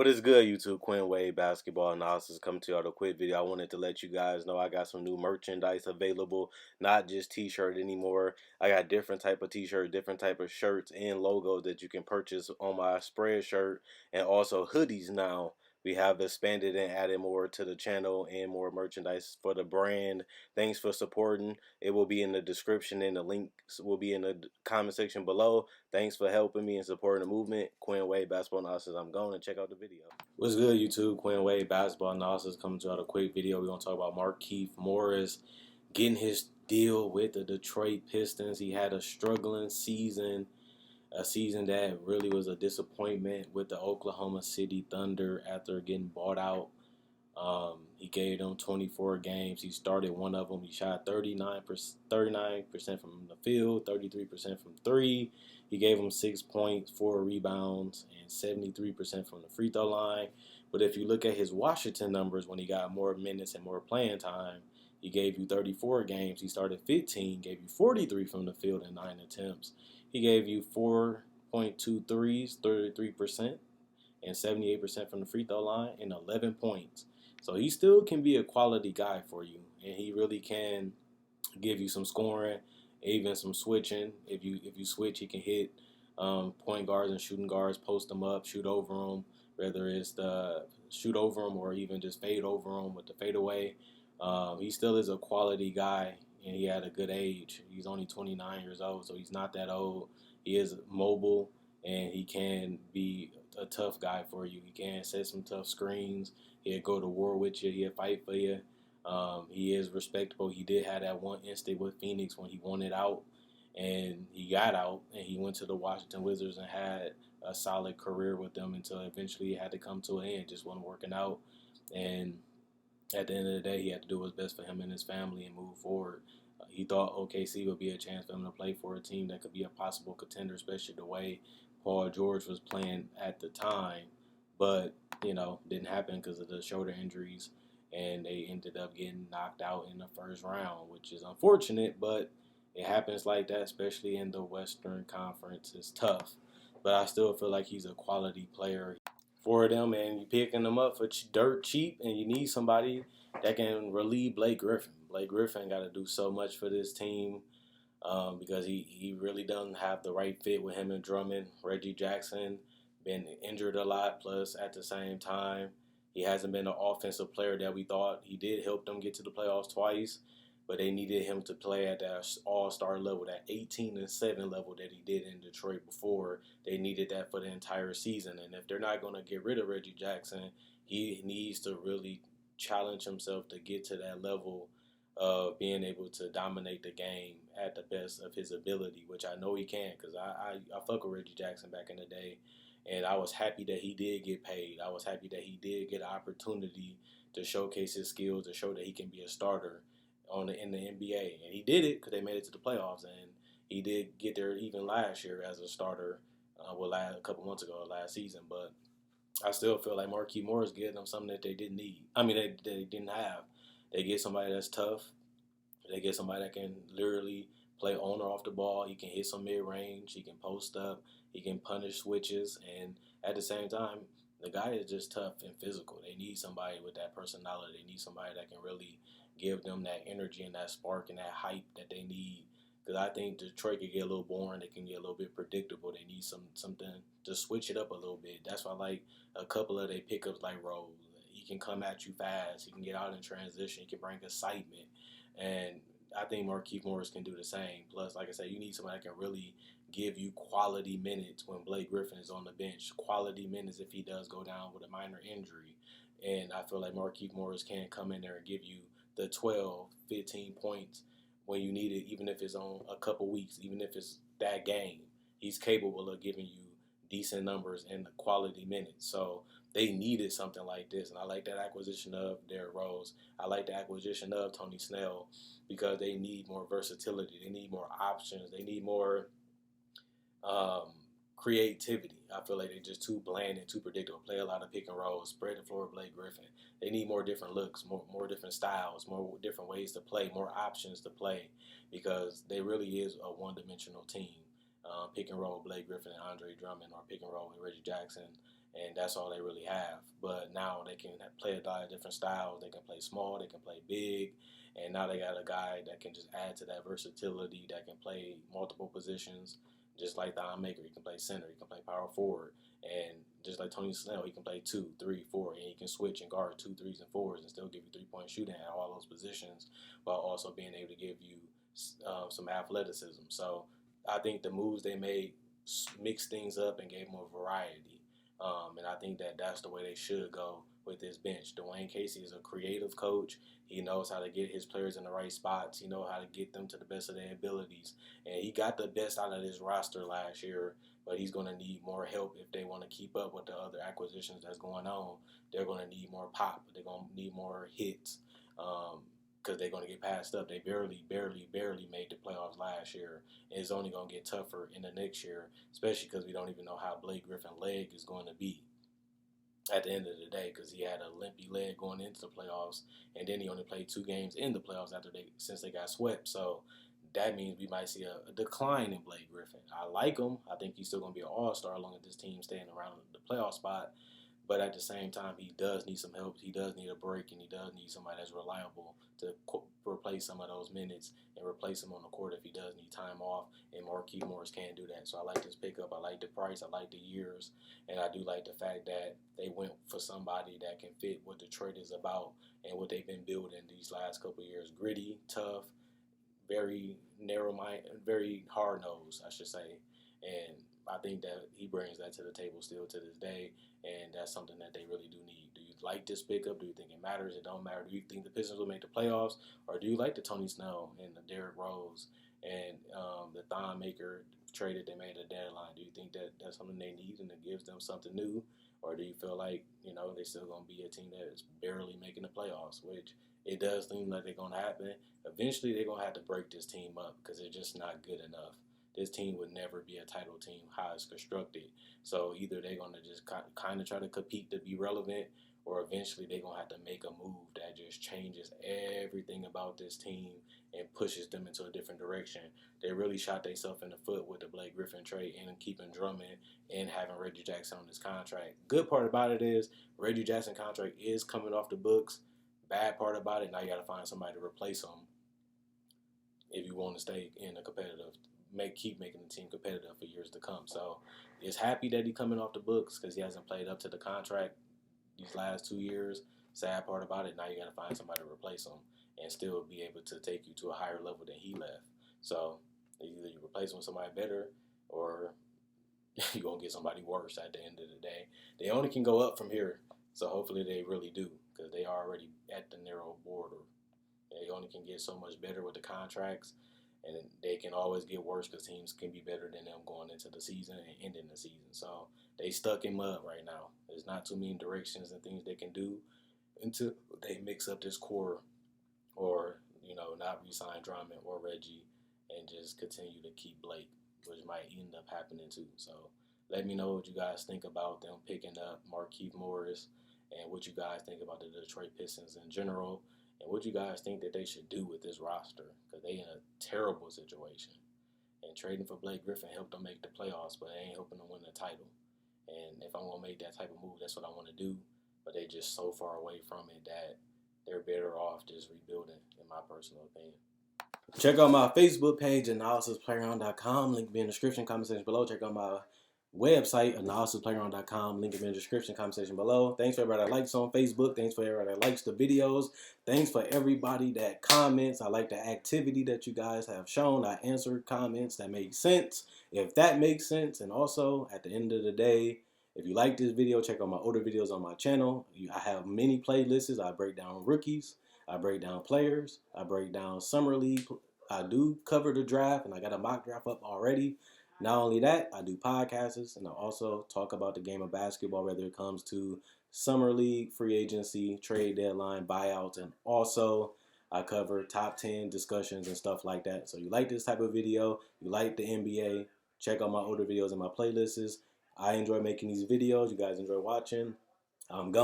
What is good, YouTube? Quinn Wade Basketball Analysis coming to y'all with a quick video. I wanted to let you guys know I got some new merchandise available, not just t-shirt anymore. I got different type of t-shirt, different type of shirts and logos that you can purchase on my spread shirt, and also hoodies now. We have expanded and added more to the channel and more merchandise for the brand. Thanks for supporting. It will be in the description and the links will be in the comment section below. Thanks for helping me and supporting the movement. Quinn Wade Basketball Analysis. I'm going to check out the video. What's good, YouTube? Quinn Wade Basketball Analysis coming to out a quick video. We're going to talk about Markieff Morris getting his deal with the Detroit Pistons. He had a struggling season. A season that really was a disappointment with the Oklahoma City Thunder after getting bought out. He gave them 24 games. He started one of them. He shot 39% from the field, 33% from three. He gave them 6 points, 4 rebounds, and 73% from the free throw line. But if you look at his Washington numbers when he got more minutes and more playing time, he gave you 34 games. He started 15, gave you 43 from the field in 9 attempts. He gave you 4.2 threes, 33%, and 78% from the free throw line, and 11 points. So he still can be a quality guy for you, and he really can give you some scoring, even some switching. If you switch, he can hit point guards and shooting guards, post them up, shoot over them, whether it's the shoot over them or even just fade over them with the fadeaway. He still is a quality guy, and he had a good age. He's only 29 years old, so he's not that old. He is mobile, and he can be a tough guy for you. He can set some tough screens. He'll go to war with you. He'll fight for you. He is respectable. He did have that one instant with Phoenix when he wanted out, and he got out, and he went to the Washington Wizards and had a solid career with them until eventually it had to come to an end. Just wasn't working out, and at the end of the day, he had to do what's best for him and his family and move forward. He thought OKC would be a chance for him to play for a team that could be a possible contender, especially the way Paul George was playing at the time. But, didn't happen because of the shoulder injuries, and they ended up getting knocked out in the first round, which is unfortunate, but it happens like that, especially in the Western Conference. It's tough, but I still feel like he's a quality player for them, and you picking them up for dirt cheap, and you need somebody that can relieve Blake Griffin. Blake Griffin got to do so much for this team because he really doesn't have the right fit with him and Drummond. Reggie Jackson been injured a lot, plus at the same time, he hasn't been an offensive player that we thought. He did help them get to the playoffs twice, but they needed him to play at that all-star level, that 18-7 level that he did in Detroit before. They needed that for the entire season. And if they're not going to get rid of Reggie Jackson, he needs to really challenge himself to get to that level of being able to dominate the game at the best of his ability, which I know he can, because I fuck with Reggie Jackson back in the day. And I was happy that he did get paid. I was happy that he did get an opportunity to showcase his skills, to show that he can be a starter in the NBA. And he did it because they made it to the playoffs. And he did get there even last year as a starter, a couple months ago, last season. But I still feel like Markieff Morris gave them something that they didn't need. They didn't have. They get somebody that's tough. They get somebody that can literally play on or off the ball. He can hit some mid-range. He can post up. He can punish switches. And at the same time, the guy is just tough and physical. They need somebody with that personality. They need somebody that can really give them that energy and that spark and that hype that they need. Because I think Detroit can get a little boring. They can get a little bit predictable. They need something to switch it up a little bit. That's why I like a couple of their pickups like Rose. He can come at you fast. He can get out in transition. He can bring excitement. And I think Markieff Morris can do the same. Plus, like I said, you need somebody that can really give you quality minutes when Blake Griffin is on the bench. Quality minutes if he does go down with a minor injury. And I feel like Markieff Morris can come in there and give you the 12, 15 points when you need it, even if it's on a couple weeks, even if it's that game. He's capable of giving you decent numbers and the quality minutes. So they needed something like this. And I like that acquisition of Derrick Rose. I like the acquisition of Tony Snell because they need more versatility. They need more options. They need more creativity. I feel like they're just too bland and too predictable. Play a lot of pick and roll, spread the floor with Blake Griffin. They need more different looks, more different styles, more different ways to play, more options to play, because they really is a one-dimensional team. Pick and roll Blake Griffin and Andre Drummond, or pick and roll with Reggie Jackson and that's all they really have. But now they can play a lot of different styles. They can play small, they can play big, and now they got a guy that can just add to that versatility, that can play multiple positions, just like Don Maker. He can play center, he can play power forward, and just like Tony Snell, he can play 2, 3, 4, and he can switch and guard 2, 3s, and 4s and still give you 3-point shooting at all those positions, while also being able to give you some athleticism. So I think the moves they made mixed things up and gave more variety. And I think that that's the way they should go with this bench. Dwayne Casey is a creative coach. He knows how to get his players in the right spots. He knows how to get them to the best of their abilities. And he got the best out of this roster last year, but he's going to need more help if they want to keep up with the other acquisitions that's going on. They're going to need more pop. They're going to need more hits. Because they're going to get passed up. They barely made the playoffs last year. And it's only going to get tougher in the next year, especially because we don't even know how Blake Griffin's leg is going to be at the end of the day, because he had a limpy leg going into the playoffs, and then he only played 2 games in the playoffs since they got swept. So that means we might see a decline in Blake Griffin. I like him. I think he's still going to be an all-star as long as this team staying around the playoff spot. But at the same time, he does need some help. He does need a break, and he does need somebody that's reliable to replace some of those minutes and replace him on the court if he does need time off. And Markieff Morris can't do that. So I like this pickup. I like the price. I like the years. And I do like the fact that they went for somebody that can fit what Detroit is about and what they've been building these last couple of years. Gritty, tough, very narrow-minded, very hard-nosed, I should say. And I think that he brings that to the table still to this day, and that's something that they really do need. Do you like this pickup? Do you think it matters? It don't matter. Do you think the Pistons will make the playoffs, or do you like the Tony Snell and the Derrick Rose and the Thon Maker trade that they made at the deadline? Do you think that that's something they need and it gives them something new, or do you feel like they still gonna be a team that is barely making the playoffs, which it does seem like they're gonna happen. Eventually, they're gonna have to break this team up because they're just not good enough. This team would never be a title team how it's constructed. So either they're going to just kind of try to compete to be relevant, or eventually they're going to have to make a move that just changes everything about this team and pushes them into a different direction. They really shot themselves in the foot with the Blake Griffin trade and keeping Drummond and having Reggie Jackson on this contract. Good part about it is Reggie Jackson contract is coming off the books. Bad part about it, now you got to find somebody to replace him if you want to stay in a competitive keep making the team competitive for years to come. So it's happy that he's coming off the books because he hasn't played up to the contract these last 2 years. Sad part about it, now you got to find somebody to replace him and still be able to take you to a higher level than he left. So either you replace him with somebody better, or you're going to get somebody worse at the end of the day. They only can go up from here, so hopefully they really do, because they are already at the narrow border. They only can get so much better with the contracts, and they can always get worse because teams can be better than them going into the season and ending the season. So they stuck in mud right now. There's not too many directions and things they can do until they mix up this core, or not re-sign Drummond or Reggie and just continue to keep Blake, which might end up happening too. So let me know what you guys think about them picking up Markieff Morris, and what you guys think about the Detroit Pistons in general, and what you guys think that they should do with this roster, because they in a terrible situation. And trading for Blake Griffin helped them make the playoffs, but they ain't helping them win the title. And if I'm going to make that type of move, that's what I want to do. But they just so far away from it that they're better off just rebuilding, in my personal opinion. Check out my Facebook page, analysisplayground.com. Link in the description, comment section below. Check out my website, analysisplayground.com. Link in the description, comment section below. Thanks for everybody that likes on Facebook. Thanks for everybody that likes the videos. Thanks for everybody that comments. I like the activity that you guys have shown. I answered comments that make sense, if that makes sense. And also, at the end of the day, if you like this video, check out my older videos on my channel. I have many playlists. I break down rookies. I break down players. I break down summer league. I do cover the draft, and I got a mock draft up already. Not only that, I do podcasts, and I also talk about the game of basketball, whether it comes to summer league, free agency, trade deadline, buyouts, and also I cover top 10 discussions and stuff like that. So you like this type of video, you like the NBA, check out my older videos and my playlists. I enjoy making these videos. You guys enjoy watching. I'm gone.